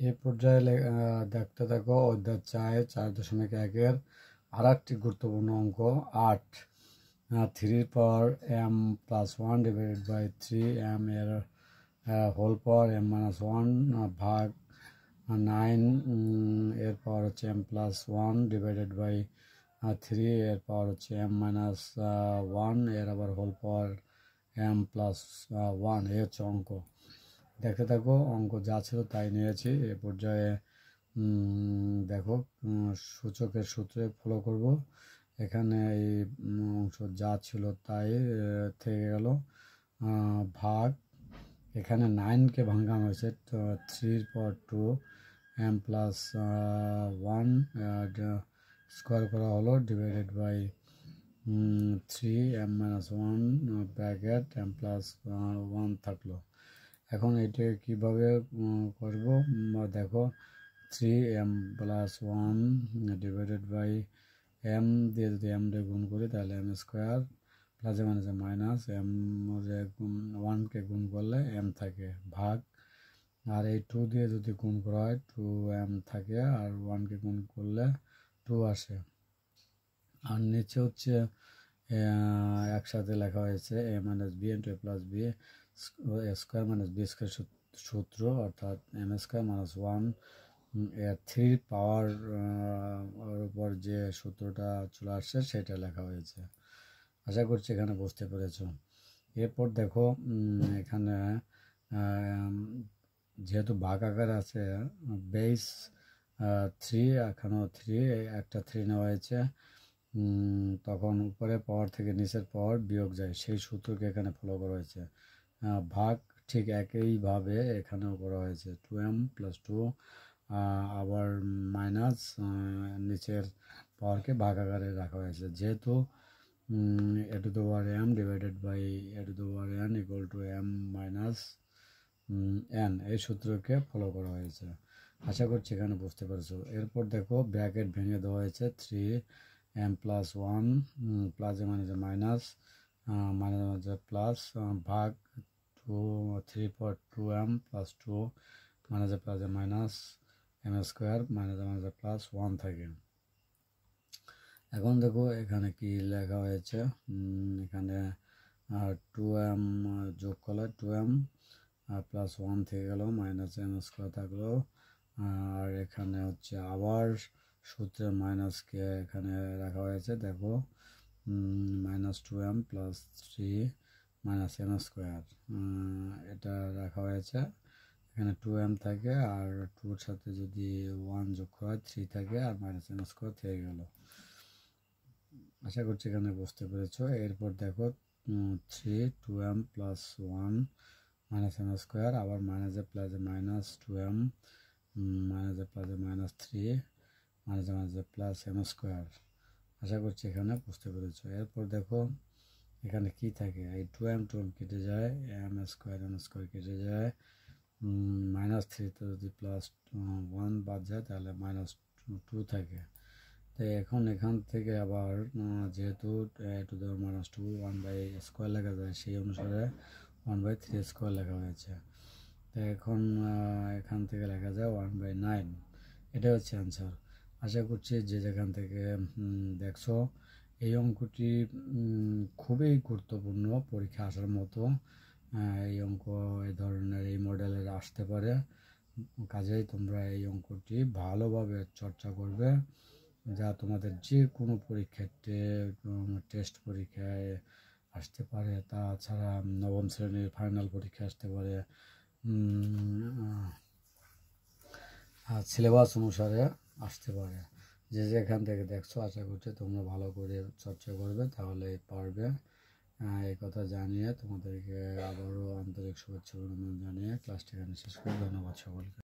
এই পর্যায়ে দেখতে থাকো অধ্যায় 4.1-এর আর একটি গুরুত্বপূর্ণ অঙ্ক 8 3 power m plus 1 divided by 3m এর হোল পাওয়ার m-1 ভাগ 9 এর পাওয়ার হচ্ছে m প্লাস 1 ডিভাইডেড বাই 3 এর পাওয়ার হচ্ছে m-1 এর আবার হোল পাওয়ার m প্লাস 1 এই হচ্ছে অঙ্ক। দেখতে থাকো, অঙ্ক যা ছিল তাই নিয়েছি। এ পর্যায়ে দেখো সূচকের সূত্রে ফলো করব। এখানে এই অংশ যা ছিল তাই থেকে গেল ভাগ, এখানে 9কে ভাঙানো হয়েছে 3 পাওয়ার 2 m প্লাস 1 স্কোয়ার করা হলো divided by 3m-1 bracket m plus 1 থাকলো। এখন এটা কিভাবে করব দেখো, 3m plus 1 divided by m দিয়ে যদি m দিয়ে গুণ করি তাহলে m স্কোয়ার প্লাসে মাইনাসে মাইনাস m 1কে গুণ করলে m থাকে ভাগ, আর এই 2 দিয়ে যদি গুণ করা হয় 2m থাকে আর 1কে গুণ করলে 2 আসে। আর নিচে হচ্ছে একসাথে লেখা হয়েছে a minus b into a plus b square minus b square সূত্র, অর্থাৎ m স্কোয়ার মাইনাস 1 এর 3 পাওয়ার উপর যে সূত্রটা চলে আসছে সেটা লেখা হয়েছে। আশা করছি এখানে বুঝতে পেরেছ। এরপর দেখো এখানে যেহেতু ভাগ আকার আছে বেস 3, এখানেও 3, একটা 3 নেওয়া হয়েছে, তখন উপরে পাওয়ার থেকে নিচের পাওয়ার বিয়োগ যায়, সেই সূত্রকে এখানে ফলো করা হয়েছে। ভাগ ঠিক একইভাবে এখানেও করা হয়েছে 2m প্লাস 2, আবার মাইনাস নিচের পাওয়ারকে ভাগ আকারে রাখা হয়েছে। যেহেতু a to the power m divided by a to the power n equal to m minus n এই সূত্রকে ফলো করা হয়েছে। আশা করছি এখানে বুঝতে পারছো। এরপর দেখো ব্র্যাকেট ভেঙে দেওয়া হয়েছে 3m প্লাস 1 প্লাসে মাইনাসে মাইনাস মাইনাসে প্লাস ভাগ 3 পর 2m প্লাস 2 মাইনাসে প্লাসে মাইনাস m স্কোয়ার মাইনাসে মাইনাসে প্লাস 1 থাকে। এখন দেখো এখানে কি লেখা হয়েছে, এখানে 2m যোগ করলে 2m প্লাস 1 থেকে গেল মাইনাস m স্কোয়ার থাকলো, আর এখানে হচ্ছে আবার সূত্রের মাইনাসকে এখানে রাখা হয়েছে। দেখো minus 2m plus 3 minus m square এটা রাখা হয়েছে। এখানে 2m থাকে আর 2-র সাথে যদি 1 যোগ করা হয় 3 থাকে আর মাইনাস m স্কোয়ার থেকে গেল। আশা করছি এখানে বুঝতে পেরেছ। এরপর দেখো 2m plus 1 minus m square, আবার মাইনাসে প্লাসে মাইনাস 2m মাইনাসে প্লাসে মাইনাস 3 মাইনাসে মাইনাসে প্লাস m স্কোয়ার। আশা করছি এখানে বুঝতে পেরেছ। এরপর দেখো এখানে কি থাকে, এই 2m কেটে যায়, m স্কোয়ার কেটে যায়, মাইনাস 3 যদি প্লাস 1 বাদ যায় তাহলে মাইনাস 2 থাকে। তো এখন এখান থেকে আবার যেহেতু to the power minus 2 1/2 square লেখা যায়, সেই অনুসারে 1/3 স্কোয়ার লেখা হয়েছে। তো এখন এখান থেকে লেখা যায় 1/9, এটা হচ্ছে অ্যান্সার। আশা করছি যে যেখান থেকে দেখছো এই অঙ্কটি খুবই গুরুত্বপূর্ণ, পরীক্ষা আসার মতো। এই অঙ্ক এই ধরনের এই মডেলের আসতে পারে, কাজেই তোমরা এই অঙ্কটি ভালোভাবে চর্চা করবে, যা তোমাদের যে কোনো পরীক্ষাতে টেস্ট পরীক্ষায় আসতে পারে, তাছাড়া নবম শ্রেণীর ফাইনাল পরীক্ষা আসতে পারে, সিলেবাস অনুসারে আসতে পারে। যে যেখান থেকে দেখছো আশা করছি তোমরা ভালো করে চর্চা করবে, তাহলে পারবে। এই কথা জানিয়ে তোমাদেরকে আবারও আন্তরিক শুভেচ্ছা অভিনন্দন জানিয়ে ক্লাসটি এখানে শেষ করি। ধন্যবাদ সকলকে।